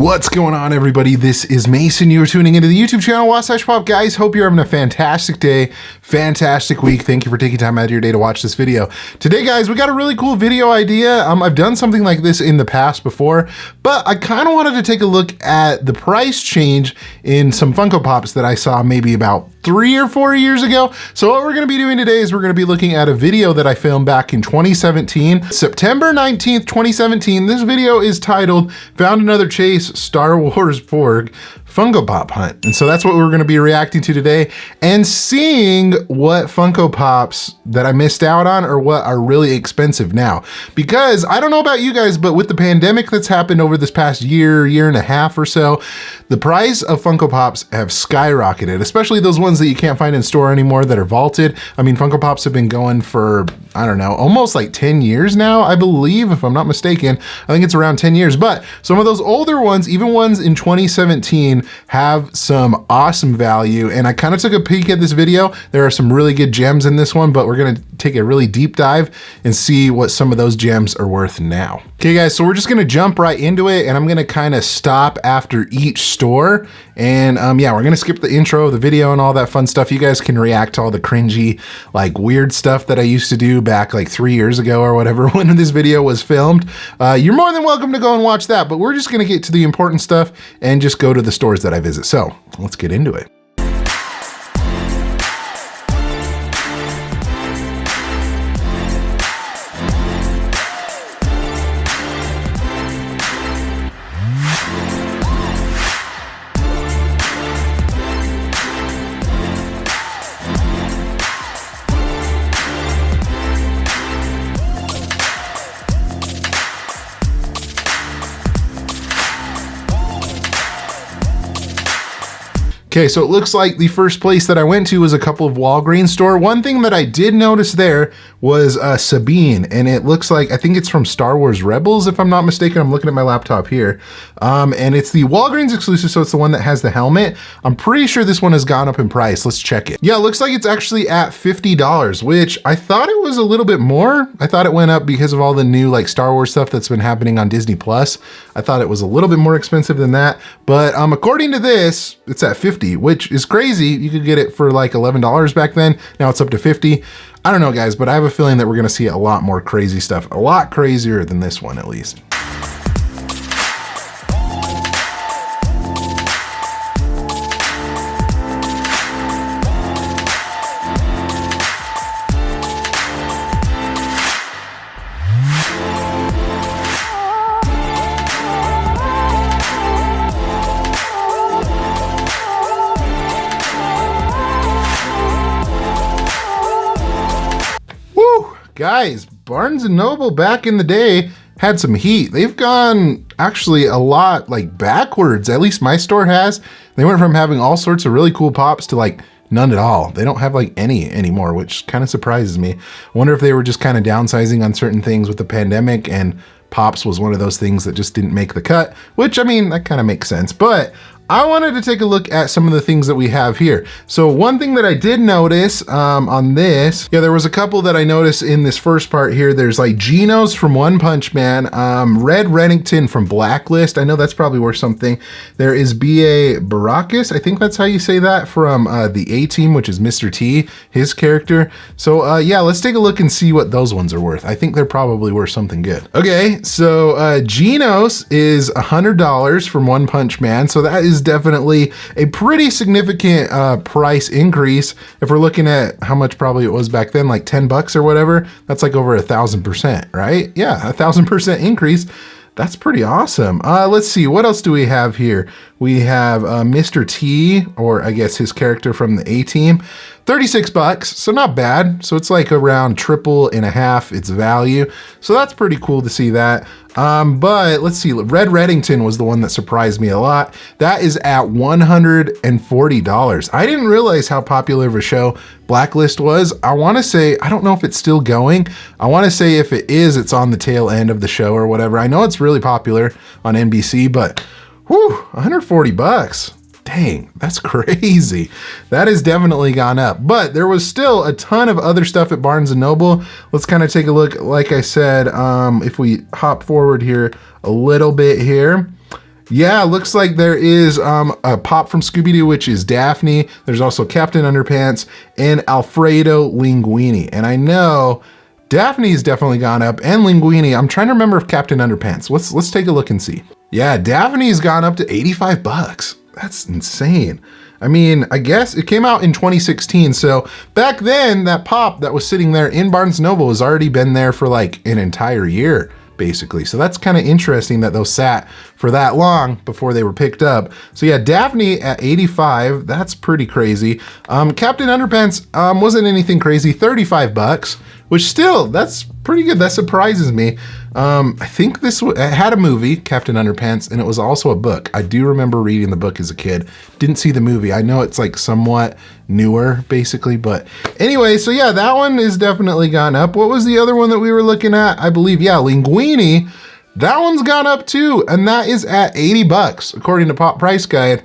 What's going on, everybody? This is Mason. You're tuning into the YouTube channel Wasatch Pop. Guys, hope you're having a fantastic day, fantastic week. Thank you for taking time out of your day to watch this video. Today, guys, we got a really cool video idea. I've done something like this in the past before, but I kind of wanted to take a look at the price change in some Funko Pops that I saw maybe about 3 or 4 years ago. So what we're gonna be doing today is we're gonna be looking at a video that I filmed back in 2017, September 19th, 2017. This video is titled Found Another Chase Star Wars Porg Funko Pop Hunt. And so that's what we're gonna be reacting to today and seeing what Funko Pops that I missed out on or what are really expensive now. Because I don't know about you guys, but with the pandemic that's happened over this past year and a half or so, the price of Funko Pops have skyrocketed, especially those ones that you can't find in store anymore that are vaulted. I mean, Funko Pops have been going for, I don't know, almost like 10 years now, I believe, if I'm not mistaken. I think it's around 10 years, but some of those older ones, even ones in 2017, have some awesome value. And I kind of took a peek at this video. There are some really good gems in this one, but we're gonna take a really deep dive and see what some of those gems are worth now. Okay, guys, so we're just gonna jump right into it, and I'm gonna kind of stop after each store. And yeah, we're gonna skip the intro of the video and all that fun stuff. You guys can react to all the cringy, like weird stuff that I used to do back like 3 years ago or whatever when this video was filmed. You're more than welcome to go and watch that, but we're just gonna get to the important stuff and just go to the stores that I visit. So let's get into it. Okay, so it looks like the first place that I went to was a couple of Walgreens store. One thing that I did notice there was Sabine, and it looks like, I think it's from Star Wars Rebels, if I'm not mistaken. I'm looking at my laptop here. And it's the Walgreens exclusive, so it's the one that has the helmet. I'm pretty sure this one has gone up in price. Let's check it. Yeah, it looks like it's actually at $50, which I thought it was a little bit more. I thought it went up because of all the new like Star Wars stuff that's been happening on Disney Plus. I thought it was a little bit more expensive than that, but according to this, it's at $50. Which is crazy. You could get it for like $11 back then. Now it's up to $50. I don't know, guys, but I have a feeling that we're gonna see a lot more crazy stuff, a lot crazier than this one at least. Guys, Barnes & Noble back in the day had some heat. They've gone actually a lot like backwards, at least my store has. They went from having all sorts of really cool pops to like none at all. They don't have like any anymore, which kind of surprises me. I wonder if they were just kind of downsizing on certain things with the pandemic, and Pops was one of those things that just didn't make the cut, which I mean, that kind of makes sense. But I wanted to take a look at some of the things that we have here. So one thing that I did notice on this, yeah, there was a couple that I noticed in this first part here. There's like Genos from One Punch Man, Red Reddington from Blacklist. I know that's probably worth something. There is B.A. Baracus, I think that's how you say that, from the A-Team, which is Mr. T, his character. So yeah, let's take a look and see what those ones are worth. I think they're probably worth something good. Okay, so Genos is $100 from One Punch Man. So that is definitely a pretty significant price increase. If we're looking at how much probably it was back then, like 10 bucks or whatever, that's like over 1,000%, right? Yeah, 1,000% increase. That's pretty awesome. Let's see, what else do we have here? We have Mr. T, or I guess his character from the A-Team, 36 bucks, so not bad. So it's like around triple and a half its value. So that's pretty cool to see that. But let's see, Red Reddington was the one that surprised me a lot. That is at $140. I didn't realize how popular of a show Blacklist was. I wanna say, I don't know if it's still going. I wanna say if it is, it's on the tail end of the show or whatever. I know it's really popular on NBC, but whew, 140 bucks. Dang, that's crazy. That has definitely gone up, but there was still a ton of other stuff at Barnes & Noble. Let's kind of take a look. Like I said, if we hop forward here a little bit here, Yeah, looks like there is a pop from Scooby-Doo, which is Daphne. There's also Captain Underpants and Alfredo Linguini. And I know Daphne's definitely gone up, and Linguini. I'm trying to remember if Captain Underpants. Let's take a look and see. Yeah, Daphne's gone up to 85 bucks. That's insane. I mean, I guess it came out in 2016. So back then, that pop that was sitting there in Barnes & Noble has already been there for like an entire year, basically. So that's kind of interesting that those sat for that long before they were picked up. So yeah, Daphne at 85, that's pretty crazy. Captain Underpants wasn't anything crazy, 35 bucks, which still, that's pretty good. That surprises me. I think it had a movie, Captain Underpants, and it was also a book. I do remember reading the book as a kid. Didn't see the movie. I know it's like somewhat newer, basically, but anyway, so yeah, that one is definitely gone up. What was the other one that we were looking at? I believe, yeah, Linguini. That one's gone up too, and that is at 80 bucks, according to Pop Price Guide.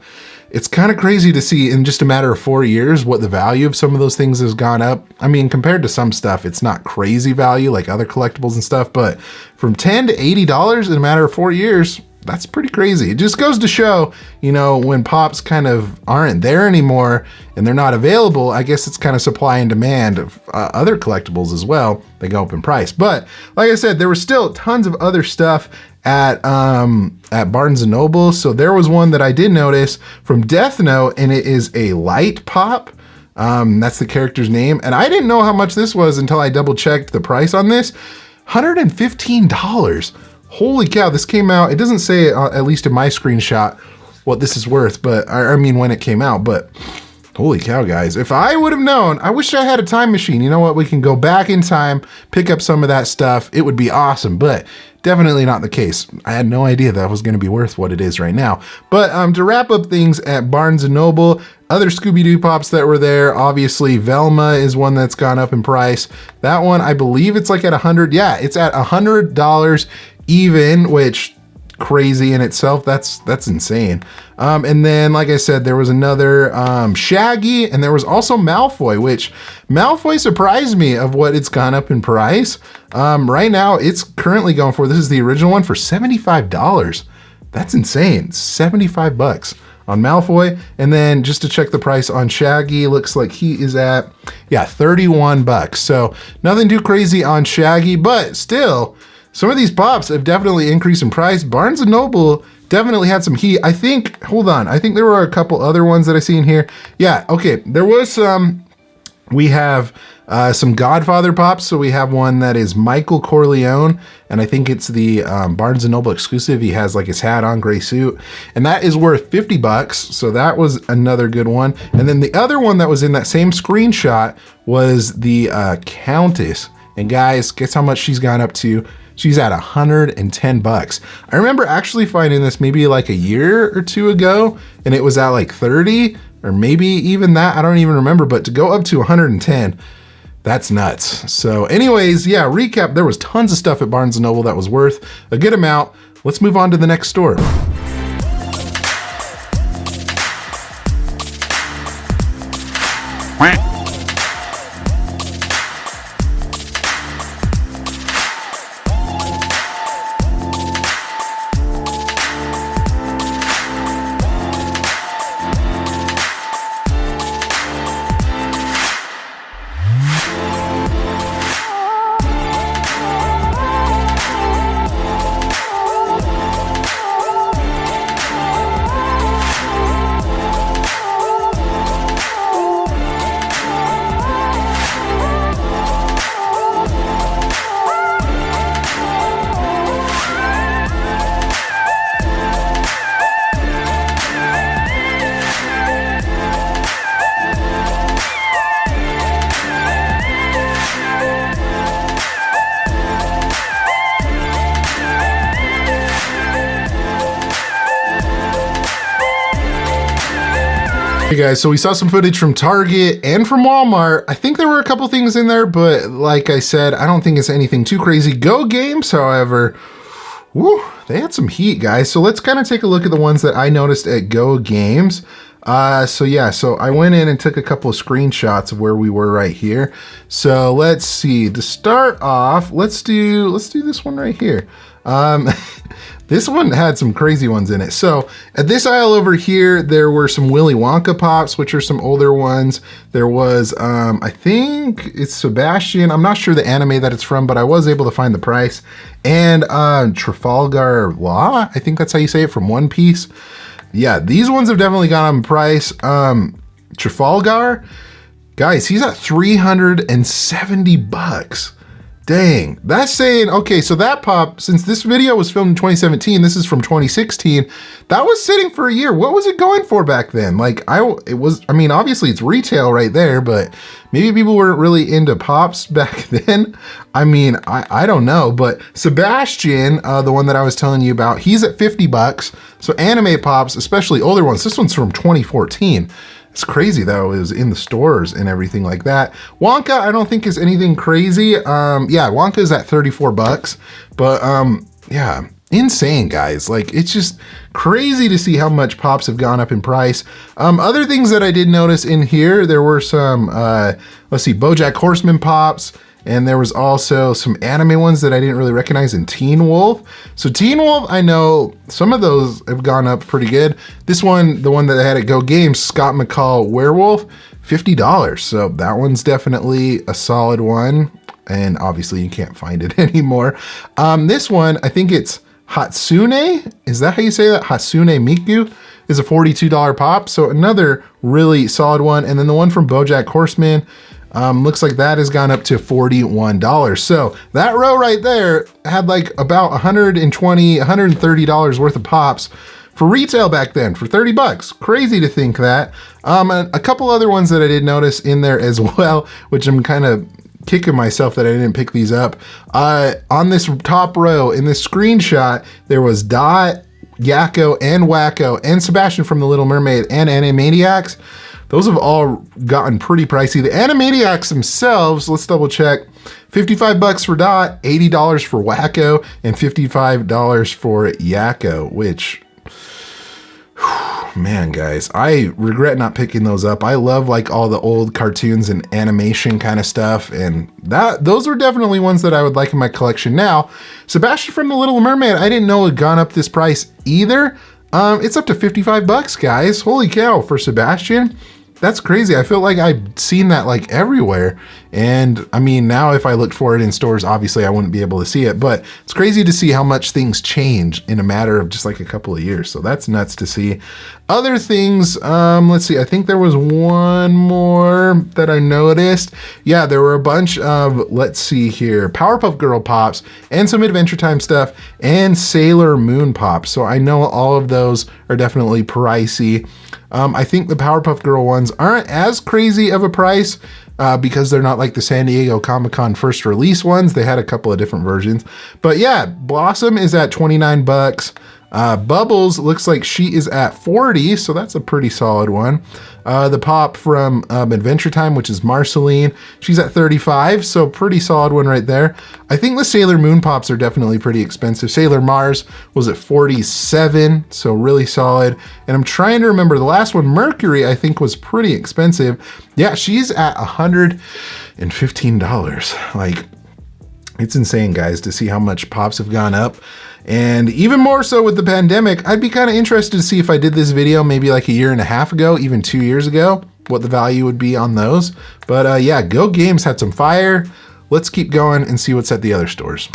It's kind of crazy to see in just a matter of 4 years what the value of some of those things has gone up. I mean, compared to some stuff, it's not crazy value like other collectibles and stuff, but from $10 to $80 in a matter of 4 years, that's pretty crazy. It just goes to show, you know, when pops kind of aren't there anymore and they're not available, I guess it's kind of supply and demand of other collectibles as well. They go up in price. But like I said, there was still tons of other stuff at Barnes & Noble. So there was one that I did notice from Death Note, and it is a light pop. That's the character's name. And I didn't know how much this was until I double checked the price on this. $115. Holy cow, this came out. It doesn't say, at least in my screenshot, what this is worth, but I mean when it came out, but holy cow, guys. If I would have known, I wish I had a time machine. You know what? We can go back in time, pick up some of that stuff. It would be awesome, but definitely not the case. I had no idea that was going to be worth what it is right now. But to wrap up things at Barnes & Noble, other Scooby-Doo pops that were there, obviously Velma is one that's gone up in price. That one, I believe it's like at 100. Yeah, it's at $100 even, which crazy in itself. That's insane. And then, like I said, there was another Shaggy, and there was also Malfoy, which Malfoy surprised me of what it's gone up in price. Right now, it's currently going for, this is the original one, for $75. That's insane. 75 bucks on Malfoy. And then just to check the price on Shaggy, looks like he is at, yeah, 31 bucks. So nothing too crazy on Shaggy, but still, some of these pops have definitely increased in price. Barnes & Noble definitely had some heat. I think, hold on, I think there were a couple other ones that I see in here. Yeah, okay, there was some, we have some Godfather pops. So we have one that is Michael Corleone, and I think it's the Barnes & Noble exclusive. He has like his hat on, gray suit, and that is worth 50 bucks. So that was another good one. And then the other one that was in that same screenshot was the Countess. And guys, guess how much she's gone up to? She's at 110 bucks. I remember actually finding this maybe like a year or two ago, and it was at like 30 or maybe even that. I don't even remember, but to go up to 110, that's nuts. So anyways, yeah, recap, there was tons of stuff at Barnes & Noble that was worth a good amount. Let's move on to the next store. Hey guys, so we saw some footage from Target and from Walmart. I think there were a couple things in there, but like I said, I don't think it's anything too crazy. Go Games, however, whew, they had some heat, guys. So let's kind of take a look at the ones that I noticed at Go Games. So yeah, so I went in and took a couple of screenshots of where we were right here. So let's see, to start off, let's do this one right here. This one had some crazy ones in it. So at this aisle over here, there were some Willy Wonka Pops, which are some older ones. There was, I think it's Sebastian. I'm not sure the anime that it's from, but I was able to find the price. And Trafalgar Law, I think that's how you say it, from One Piece. Yeah, these ones have definitely gone up in price. Trafalgar, guys, he's at 370 bucks. Dang, that's saying, okay, so that pop, since this video was filmed in 2017, this is from 2016, that was sitting for a year. What was it going for back then? Like, I mean, obviously it's retail right there, but maybe people weren't really into pops back then. I mean, I don't know, but Sebastian, the one that I was telling you about, he's at 50 bucks. So anime pops, especially older ones, this one's from 2014. It's crazy though, it was in the stores and everything like that. Wonka, I don't think is anything crazy. Yeah, Wonka is at 34 bucks, but yeah, insane guys. Like, it's just crazy to see how much pops have gone up in price. Other things that I did notice in here, there were some, let's see, BoJack Horseman pops. And there was also some anime ones that I didn't really recognize in Teen Wolf. So Teen Wolf, I know some of those have gone up pretty good. This one, the one that I had at Go Games, Scott McCall Werewolf, $50. So that one's definitely a solid one. And obviously you can't find it anymore. This one, I think it's Hatsune. Is that how you say that? Hatsune Miku is a $42 pop. So another really solid one. And then the one from BoJack Horseman, looks like that has gone up to $41. So that row right there had like about $120, $130 worth of pops for retail back then for 30 bucks. Crazy to think that. A couple other ones that I did notice in there as well, which I'm kind of kicking myself that I didn't pick these up. On this top row in this screenshot, there was Dot, Yakko, and Wacko, and Sebastian from The Little Mermaid, and Animaniacs. Those have all gotten pretty pricey. The Animaniacs themselves, let's double check. 55 bucks for Dot, $80 for Wacko, and $55 for Yakko, which, man, guys, I regret not picking those up. I love like all the old cartoons and animation kind of stuff, and those were definitely ones that I would like in my collection now. Sebastian from The Little Mermaid, I didn't know it had gone up this price either. It's up to 55 bucks, guys. Holy cow, for Sebastian. That's crazy. I feel like I've seen that like everywhere. And I mean, now if I looked for it in stores, obviously I wouldn't be able to see it, but it's crazy to see how much things change in a matter of just like a couple of years. So that's nuts to see. Other things, let's see, I think there was one more that I noticed. Yeah, there were a bunch of, let's see here, Powerpuff Girl pops and some Adventure Time stuff and Sailor Moon pops. So I know all of those are definitely pricey. I think the Powerpuff Girl ones aren't as crazy of a price because they're not like the San Diego Comic-Con first release ones. They had a couple of different versions. But yeah, Blossom is at 29 bucks. Bubbles looks like she is at 40, so that's a pretty solid one. The pop from Adventure Time, which is Marceline, she's at 35, so pretty solid one right there. I think the Sailor Moon pops are definitely pretty expensive. Sailor Mars was at 47, so really solid. And I'm trying to remember, the last one, Mercury, I think was pretty expensive. Yeah, she's at $115. Like, it's insane, guys, to see how much pops have gone up. And even more so with the pandemic, I'd be kind of interested to see if I did this video maybe like a year and a half ago, even 2 years ago, what the value would be on those. But yeah, Go Games had some fire. Let's keep going and see what's at the other stores.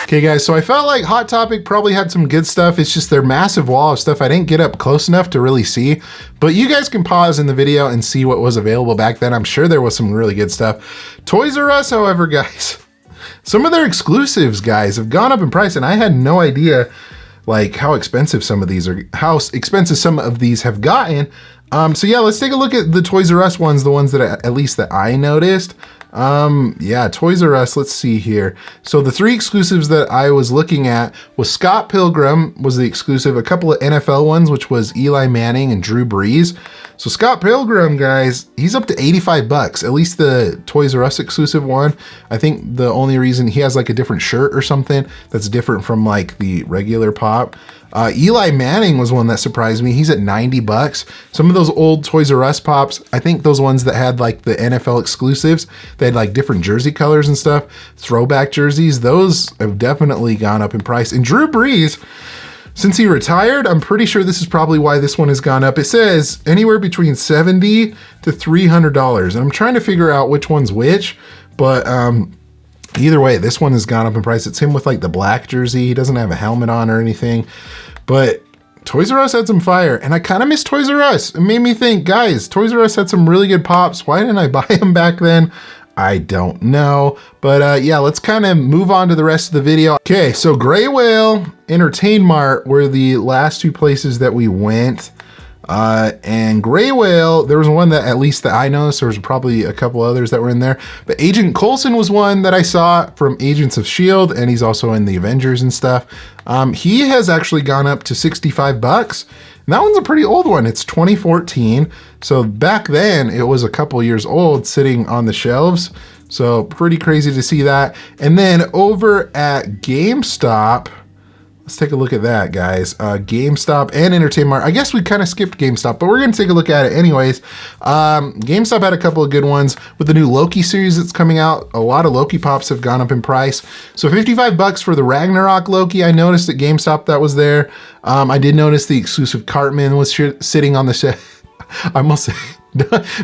Okay guys, so I felt like Hot Topic probably had some good stuff. It's just their massive wall of stuff I didn't get up close enough to really see. But you guys can pause in the video and see what was available back then. I'm sure there was some really good stuff. Toys R Us, however, guys, some of their exclusives, guys, have gone up in price, and I had no idea like how expensive some of these are, how expensive some of these have gotten. So yeah, let's take a look at the Toys R Us ones, the ones that at least that I noticed. Yeah, Toys R Us, let's see here. So the 3 exclusives that I was looking at was Scott Pilgrim was the exclusive, a couple of NFL ones, which was Eli Manning and Drew Brees. So Scott Pilgrim, guys, he's up to 85 bucks, at least the Toys R Us exclusive one. I think the only reason he has like a different shirt or something that's different from like the regular pop. Eli Manning was one that surprised me. He's at 90 bucks. Some of those old Toys R Us pops, I think those ones that had like the NFL exclusives, they had like different jersey colors and stuff, throwback jerseys, those have definitely gone up in price. And Drew Brees, since he retired, I'm pretty sure this is probably why this one has gone up. It says anywhere between $70 to $300. And I'm trying to figure out which one's which, but either way, this one has gone up in price. It's him with like the black jersey. He doesn't have a helmet on or anything, but Toys R Us had some fire, and I kind of miss Toys R Us. It made me think, guys, Toys R Us had some really good pops. Why didn't I buy them back then? I don't know, but yeah, let's kind of move on to the rest of the video. Okay, so Gray Whale, Entertain Mart were the last 2 places that we went. And Gray Whale, there was one that at least that I noticed, there was probably a couple others that were in there, but Agent Coulson was one that I saw from Agents of S.H.I.E.L.D., and he's also in the Avengers and stuff. He has actually gone up to 65 bucks. And that one's a pretty old one. It's 2014. So back then it was a couple years old sitting on the shelves. So pretty crazy to see that. And then over at GameStop, let's take a look at that, guys. GameStop and Entertain Mart. I guess we kind of skipped GameStop, but we're going to take a look at it anyways. GameStop had a couple of good ones with the new Loki series that's coming out. A lot of Loki pops have gone up in price. So 55 bucks for the Ragnarok Loki. I noticed at GameStop that was there. I did notice the exclusive Cartman was sitting on the shelf. I almost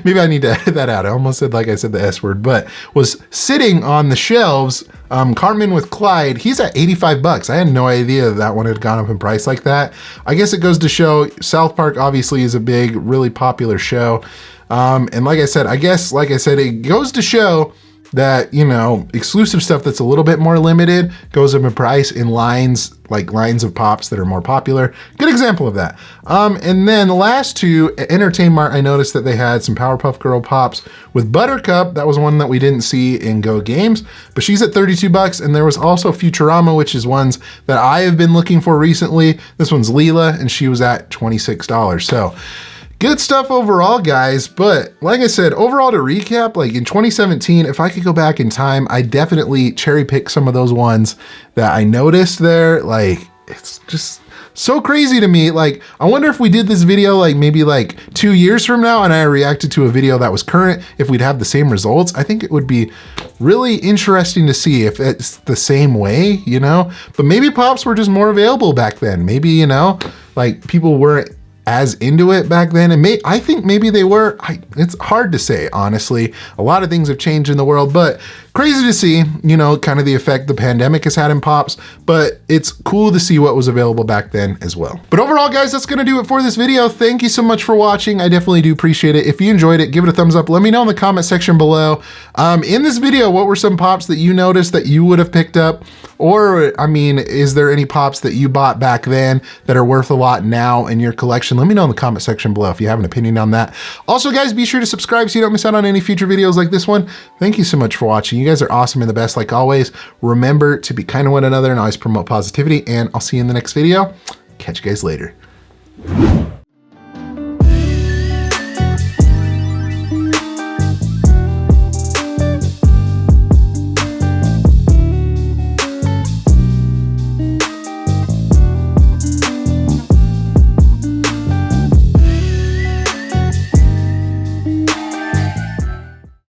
maybe I need to edit that out. I almost said like I said the S word, but was sitting on the shelves. Cartman with Clyde, he's at 85 bucks. I had no idea that one had gone up in price like that. I guess it goes to show South Park obviously is a big, really popular show. And like I said, it goes to show that, you know, exclusive stuff that's a little bit more limited goes up in price in lines, like lines of pops that are more popular. Good example of that. And then the last 2, at Entertain Mart, I noticed that they had some Powerpuff Girl pops with Buttercup. That was one that we didn't see in Go Games, but she's at 32 bucks. And there was also Futurama, which is ones that I have been looking for recently. This one's Leela, and she was at $26. So good stuff overall, guys. But like I said, overall to recap, like in 2017, if I could go back in time, I definitely cherry pick some of those ones that I noticed there. Like, it's just so crazy to me. Like, I wonder if we did this video like maybe like 2 years from now and I reacted to a video that was current, if we'd have the same results. I think it would be really interesting to see if it's the same way, you know? But maybe pops were just more available back then. Maybe, you know, like people weren't as into it back then, and I think maybe they were. It's hard to say, honestly. A lot of things have changed in the world, but crazy to see, you know, kind of the effect the pandemic has had in pops, but it's cool to see what was available back then as well. But overall, guys, that's gonna do it for this video. Thank you so much for watching. I definitely do appreciate it. If you enjoyed it, give it a thumbs up. Let me know in the comment section below. In this video, what were some pops that you noticed that you would have picked up? Or, I mean, is there any pops that you bought back then that are worth a lot now in your collection? Let me know in the comment section below if you have an opinion on that. Also, guys, be sure to subscribe so you don't miss out on any future videos like this one. Thank you so much for watching. You guys are awesome and the best like always. Remember to be kind to one another and always promote positivity, and I'll see you in the next video. Catch you guys later.